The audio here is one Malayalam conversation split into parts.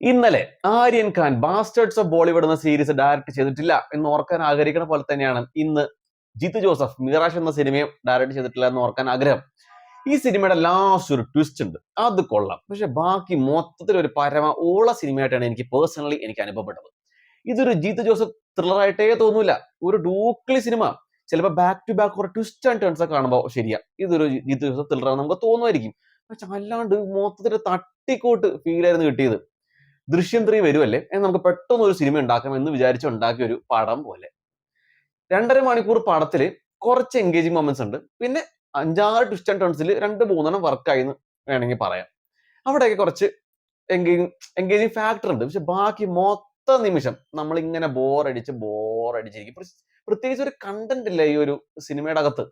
ഇന്നലെ ആര്യൻ ഖാൻ ബാസ്റ്റേർഡ്സ് ഓഫ് ബോളിവുഡ് എന്ന സീരീസ് ഡയറക്ട് ചെയ്തിട്ടില്ല എന്ന് ഓർക്കാൻ ആഗ്രഹിക്കുന്ന പോലെ തന്നെയാണ് ഇന്ന് ജിത്തു ജോസഫ് മിറാഷ് എന്ന സിനിമയും ഡയറക്ട് ചെയ്തിട്ടില്ല എന്ന് ഓർക്കാൻ ആഗ്രഹം. ഈ സിനിമയുടെ ലാസ്റ്റ് ഒരു ട്വിസ്റ്റ് ഉണ്ട്, അത് കൊള്ളാം. പക്ഷെ ബാക്കി മൊത്തത്തിൽ ഒരു പരമ ഓള സിനിമയായിട്ടാണ് എനിക്ക് അനുഭവപ്പെട്ടത്. ഇതൊരു ജിത്തു ജോസഫ് ത്രില്ലറായിട്ടേ തോന്നൂല, ഒരു ഡൂക്ലി സിനിമ. ചിലപ്പോൾ ബാക്ക് ടു ബാക്ക് കുറെ ട്വിസ്റ്റ് ആൻഡ് ടേൺസ് ഒക്കെ കാണുമ്പോൾ ശരിയാ, ഇതൊരു ജിത്തു ജോസഫ് ത്രില്ലറാണ് നമുക്ക് തോന്നുമായിരിക്കും. പക്ഷെ അല്ലാണ്ട് മൊത്തത്തിൽ തട്ടിക്കോട്ട് ഫീൽ ആയിരുന്നു കിട്ടിയത്. ദൃശ്യം 3 വരുമല്ലേ എന്ന് നമുക്ക് പെട്ടെന്ന് ഒരു സിനിമ ഉണ്ടാക്കാം എന്ന് വിചാരിച്ച് ഉണ്ടാക്കിയ ഒരു പടം പോലെ. 2.5 മണിക്കൂർ പടത്തില് കുറച്ച് എൻഗേജിങ് മൊമെന്റ്സ് ഉണ്ട്, പിന്നെ 5-6 ട്വിസ്റ്റ് ആൻഡ് ടേൺസിൽ 2-3 വർക്കായി എന്ന് വേണമെങ്കിൽ പറയാം. അവിടെയൊക്കെ കുറച്ച് എൻഗേജിങ് ഫാക്ടർ ഉണ്ട്. പക്ഷെ ബാക്കി മൊത്ത നിമിഷം നമ്മൾ ഇങ്ങനെ ബോറടിച്ചിരിക്കും. പ്രത്യേകിച്ച് ഒരു കണ്ടന്റ് ഇല്ല ഈ ഒരു സിനിമയുടെ അകത്ത്.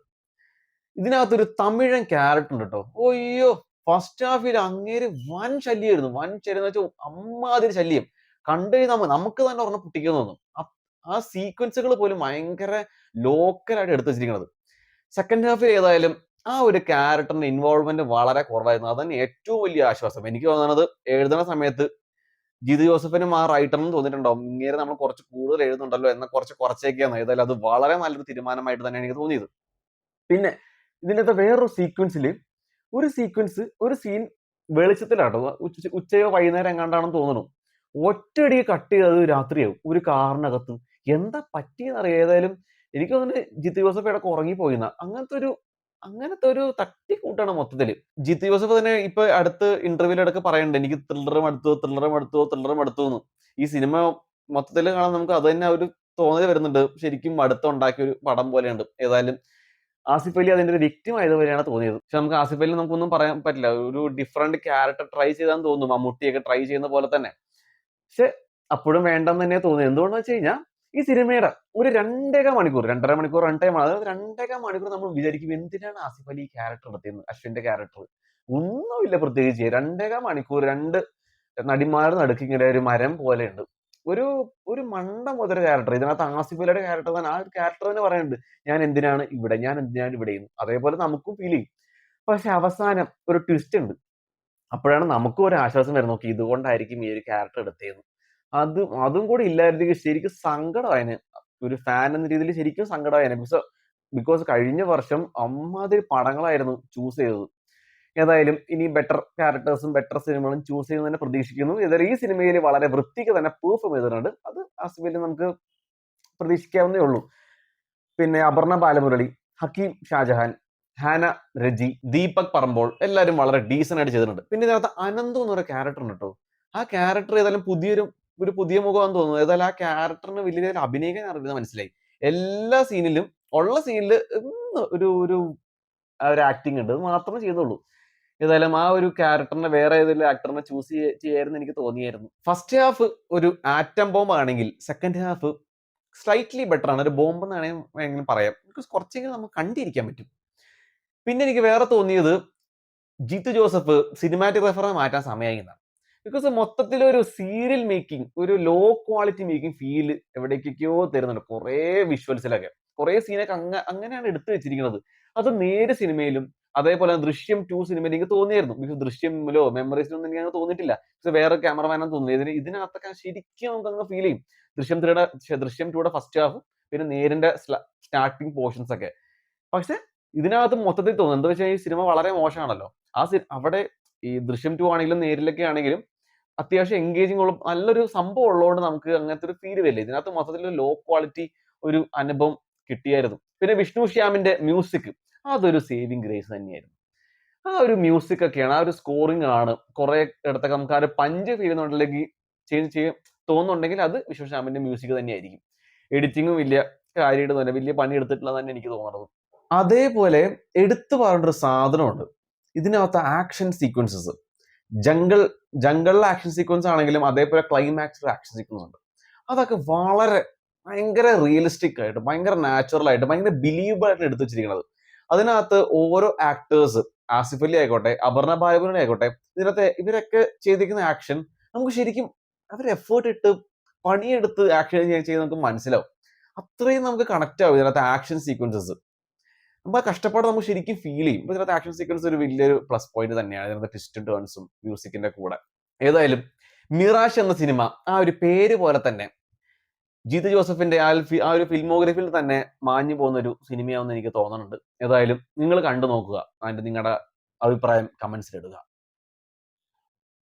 ഇതിനകത്തൊരു തമിഴൻ ക്യാരക്ടർ ഉണ്ട് കേട്ടോ. ഒയ്യോ, ഫസ്റ്റ് ഹാഫിൽ അങ്ങേര് വൻ ശല്യമായിരുന്നു. വൻ ശല്യം എന്ന് വെച്ചാൽ അമ്മാതിരി ശല്യം. കണ്ടു കഴിഞ്ഞാൽ നമുക്ക് തന്നെ ഒരെണ്ണം പൊട്ടിക്കുന്നു തോന്നും. ആ സീക്വൻസുകൾ പോലും ഭയങ്കര ലോക്കലായിട്ട് എടുത്തു വെച്ചിരിക്കുന്നത്. സെക്കൻഡ് ഹാഫിൽ ഏതായാലും ആ ഒരു ക്യാരക്ടറിന്റെ ഇൻവോൾവ്മെന്റ് വളരെ കുറവായിരുന്നു. അതന്നെ ഏറ്റവും വലിയ ആശ്വാസം. എനിക്ക് തോന്നുന്നത് എഴുതുന്ന സമയത്ത് ജിതു ജോസഫിനും ആ റൈറ്ററിനും തോന്നിയിട്ടുണ്ടാവും, ഇങ്ങനെ നമ്മൾ കുറച്ച് കൂടുതൽ എഴുതുന്നുണ്ടല്ലോ എന്ന കുറച്ചേക്കാന്ന്. ഏതായാലും അത് വളരെ നല്ലൊരു തീരുമാനമായിട്ട് തന്നെയാണ് എനിക്ക് തോന്നിയത്. പിന്നെ ഇതിനകത്ത് വേറൊരു സീക്വൻസിൽ ഒരു സീൻ വെളിച്ചത്തിലാട്ടോ, ഉച്ചയോ വൈകുന്നേരം എങ്ങാണ്ടാണെന്ന് തോന്നുന്നു. ഒറ്റയടി കട്ട് ചെയ്തത് രാത്രിയാവും ഒരു കാറിനകത്ത്. എന്താ പറ്റിയെന്നറിയാം. ഏതായാലും എനിക്ക് തോന്നുന്നു ജിത്തു ജോസഫ് ഇടയ്ക്ക് ഉറങ്ങിപ്പോയിന്ന അങ്ങനത്തെ ഒരു തട്ടിക്കൂട്ടാണ് മൊത്തത്തില്. ജിത്തു ജോസഫ് തന്നെ ഇപ്പൊ അടുത്ത് ഇന്റർവ്യൂവിൽ പറയുന്നുണ്ട്, എനിക്ക് ത്രില്ലറും അടുത്തു എന്ന്. ഈ സിനിമ മൊത്തത്തിൽ കാണാൻ നമുക്ക് അത് തന്നെ ഒരു തോന്നൽ വരുന്നുണ്ട്, ശരിക്കും ഉണ്ടാക്കിയ ഒരു പടം പോലെയുണ്ട്. ഏതായാലും ആസിഫ് അലി അതിന്റെ ഒരു വിക്ടിം ആയതുപോലെയാണ് തോന്നിയത്. പക്ഷെ നമുക്ക് ആസിഫ് അലി നമുക്കൊന്നും പറയാൻ പറ്റില്ല. ഒരു ഡിഫറെന്റ് ക്യാരക്ടർ ട്രൈ ചെയ്താന്ന് തോന്നുന്നു, മമ്മൂട്ടിയൊക്കെ ട്രൈ ചെയ്യുന്ന പോലെ തന്നെ. പക്ഷെ അപ്പോഴും വേണ്ടെന്ന് തന്നെ തോന്നി. എന്തുകൊണ്ടെന്ന് വെച്ച് കഴിഞ്ഞാൽ ഈ സിനിമയുടെ ഒരു 2.5 മണിക്കൂർ, 2.5 മണിക്കൂർ റൺ ടൈം ആണ്. അതായത് 2.5 മണിക്കൂർ നമ്മൾ വിചാരിക്കും എന്തിനാണ് ആസിഫ് അലി ക്യാരക്ടർ എടുത്തത്, അശ്വിന്റെ ക്യാരക്ടർ ഒന്നുമില്ല പ്രത്യേകിച്ച്. 2.5 മണിക്കൂർ രണ്ട് നടിമാർ നടുക്ക് ഇങ്ങനെ ഒരു മരം പോലെ ഉണ്ട്. ഒരു ഒരു മണ്ട മുതൽ ക്യാരക്ടർ. ഇതിനകത്ത് ആസിഫ് അലിയുടെ ക്യാരക്ടർ തന്നെ, ആ ക്യാരക്ടർ തന്നെ പറയുന്നുണ്ട്, ഞാൻ എന്തിനാണ് ഇവിടെ. അതേപോലെ നമുക്കും ഫീൽ ചെയ്യും. പക്ഷെ അവസാനം ഒരു ട്വിസ്റ്റ് ഉണ്ട്. അപ്പോഴാണ് നമുക്കും ഒരു ആശ്വാസം വരുന്നത്, നോക്കി ഇതുകൊണ്ടായിരിക്കും ഈ ഒരു ക്യാരക്ടർ എടുത്തതെന്ന്. അതും കൂടി ഇല്ലായിരുന്നെങ്കിൽ ശരിക്കും സങ്കടമായതിന്. ഒരു ഫാൻ എന്ന രീതിയിൽ ശരിക്കും സങ്കടമായതിന്. ബിക്കോസ് കഴിഞ്ഞ വർഷം അമ്മാതിരി പടങ്ങളായിരുന്നു ചൂസ് ചെയ്തത്. ഏതായാലും ഇനി ബെറ്റർ ക്യാരക്ടേഴ്സും ബെറ്റർ സിനിമകളും ചൂസ് ചെയ്യുന്നത് തന്നെ പ്രതീക്ഷിക്കുന്നു. ഏതായാലും ഈ സിനിമയിൽ വളരെ വൃത്തിക്ക് തന്നെ പെർഫോം ചെയ്തിട്ടുണ്ട്. അത് ആസിഫിൽ നമുക്ക് പ്രതീക്ഷിക്കാവുന്നേ ഉള്ളൂ. പിന്നെ അപർണ ബാലമുരളി, ഹക്കീം ഷാജഹാൻ, ഹാന രജി, ദീപക് പറമ്പോൾ എല്ലാവരും വളരെ ഡീസന്റ് ആയിട്ട് ചെയ്തിട്ടുണ്ട്. പിന്നെ ഇതിനകത്ത് അനന്തു എന്നൊരു ക്യാരക്ടർ ഉണ്ട് കേട്ടോ. ആ ക്യാരക്ടർ ഏതായാലും പുതിയ മുഖമാണെന്ന് തോന്നുന്നു. ഏതായാലും ആ ക്യാരക്ടറിന് വലിയ അഭിനയിക്കാൻ അറിയുന്നത് മനസ്സിലായി. എല്ലാ സീനിലും ഒരു ഒരു ആക്ടിങ് ഉണ്ട്, അത് മാത്രമേ ചെയ്തുള്ളൂ. ഏതായാലും ആ ഒരു ക്യാരക്ടറിനെ വേറെ ഏതെങ്കിലും ആക്ടറിനെ ചൂസ് ചെയ്യായിരുന്നു എനിക്ക് തോന്നിയായിരുന്നു. ഫസ്റ്റ് ഹാഫ് ഒരു ആറ്റം ബോംബ് ആണെങ്കിൽ സെക്കൻഡ് ഹാഫ് സ്ലൈറ്റ്ലി ബെറ്റർ ആണ്. ഒരു ബോംബ് എന്നാണ് വേണമെങ്കിലും പറയാം. ബിക്കോസ് കുറച്ചെങ്കിലും നമുക്ക് കണ്ടിരിക്കാൻ പറ്റും. പിന്നെ എനിക്ക് വേറെ തോന്നിയത് ജിത്തു ജോസഫ് സിനിമാറ്റോഗ്രാഫറെ മാറ്റാൻ സമയമായി എന്നാണ്. ബിക്കോസ് മൊത്തത്തിൽ ഒരു സീരിയൽ മേക്കിംഗ്, ഒരു ലോ ക്വാളിറ്റി മേക്കിംഗ് ഫീൽ എവിടേക്കൊക്കെയോ തരുന്നുണ്ട്. കുറേ വിഷ്വൽസിലൊക്കെ കുറേ സീനൊക്കെ അങ്ങനെയാണ് എടുത്തു വെച്ചിരിക്കുന്നത്. അത് നേരെ സിനിമയിലും അതേപോലെ ദൃശ്യം 2 സിനിമയിൽ എനിക്ക് തോന്നിയായിരുന്നു. ബിക്കോസ് ദൃശ്യമിലോ മെമ്മറീസിലോ ഒന്നും എനിക്ക് അങ്ങനെ തോന്നിയിട്ടില്ല. പക്ഷെ വേറെ ക്യാമറമാനാണ് തോന്നിയത്. ഇതിനകത്തൊക്കെ ശരിക്കും നമുക്ക് അങ്ങ് ഫീൽ ചെയ്യും. ദൃശ്യം 2യുടെ ഫസ്റ്റ് ഹാഫ്, പിന്നെ നേരിന്റെ സ്റ്റാർട്ടിങ് പോർഷൻസ് ഒക്കെ. പക്ഷെ ഇതിനകത്ത് മൊത്തത്തിൽ തോന്നുന്നു എന്താ വെച്ചാൽ ഈ സിനിമ വളരെ മോശമാണല്ലോ. അവിടെ ഈ ദൃശ്യം 2 ആണെങ്കിലും നേരിലൊക്കെ ആണെങ്കിലും അത്യാവശ്യം എൻഗേജിങ് ഉള്ള നല്ലൊരു സംഭവം ഉള്ളതുകൊണ്ട് നമുക്ക് അങ്ങനത്തെ ഒരു ഫീൽ വരില്ല. ഇതിനകത്ത് മൊത്തത്തിൽ ലോ ക്വാളിറ്റി ഒരു അനുഭവം കിട്ടിയായിരുന്നു. പിന്നെ വിഷ്ണു ശ്യാമിന്റെ മ്യൂസിക് അതൊരു സേവിങ് ഗ്രേസ് തന്നെയായിരുന്നു. ആ ഒരു മ്യൂസിക് ഒക്കെയാണ്, ആ ഒരു സ്കോറിംഗ് ആണ് കുറെ ഇടത്തൊക്കെ നമുക്ക് ആ ഒരു പഞ്ച് ഫീൽ ചെയ്യുന്നുണ്ടെങ്കിൽ തോന്നുന്നുണ്ടെങ്കിൽ അത് വിഷ്ണു ശ്യാമിന്റെ മ്യൂസിക് തന്നെയായിരിക്കും. എഡിറ്റിങ്ങും വലിയ കാര്യമായിട്ട് തന്നെ വലിയ പണി എടുത്തിട്ടുള്ള തന്നെ എനിക്ക് തോന്നുന്നത്. അതേപോലെ എടുത്തു പറയേണ്ട ഒരു സാധനമുണ്ട് ഇതിനകത്ത്, ആക്ഷൻ സീക്വൻസസ്. ജംഗിളിലെ ആക്ഷൻ സീക്വൻസ് ആണെങ്കിലും അതേപോലെ ക്ലൈമാക്സിലെ ആക്ഷൻ സീക്വൻസ് ഉണ്ട്. അതൊക്കെ ഭയങ്കര റിയലിസ്റ്റിക് ആയിട്ട്, ഭയങ്കര നാച്ചുറൽ ആയിട്ട്, ഭയങ്കര ബിലീവബിൾ ആയിട്ട് എടുത്തു വെച്ചിരിക്കുന്നത്. അതിനകത്ത് ഓരോ ആക്ടേഴ്സ്, ആസിഫ് അലി ആയിക്കോട്ടെ, അപർണ ബാലമുരളി ആയിക്കോട്ടെ, ഇതിനകത്ത് ഇവരൊക്കെ ചെയ്തിരിക്കുന്ന ആക്ഷൻ നമുക്ക് ശരിക്കും അവർ എഫേർട്ട് ഇട്ട് പണിയെടുത്ത് ആക്ഷൻ ചെയ്ത് നമുക്ക് മനസ്സിലാവും. അത്രയും നമുക്ക് കണക്ട് ആവും ഇതിനകത്ത് ആക്ഷൻ സീക്വൻസസ്. നമ്മൾ കഷ്ടപ്പാട് നമുക്ക് ശരിക്കും ഫീൽ ചെയ്യും. അപ്പൊ ഇതിനകത്ത് ആക്ഷൻ സീക്വൻസ് ഒരു വലിയൊരു പ്ലസ് പോയിന്റ് തന്നെയാണ്, ഇതിനകത്ത് ട്വിസ്റ്റും ടേൺസും മ്യൂസിക്കിന്റെ കൂടെ. ഏതായാലും മിറാഷ് എന്ന സിനിമ ആ ഒരു പേര് പോലെ തന്നെ ജിത്തു ജോസഫിന്റെ ആ ഒരു ഫിൽമോഗ്രഫിയിൽ തന്നെ മാഞ്ഞു പോകുന്ന ഒരു സിനിമയാണെന്ന് എനിക്ക് തോന്നുന്നുണ്ട്. ഏതായാലും നിങ്ങൾ കണ്ടു നോക്കുക. അതിന്റെ നിങ്ങളുടെ അഭിപ്രായം കമന്റ്സിൽ ഇടുക.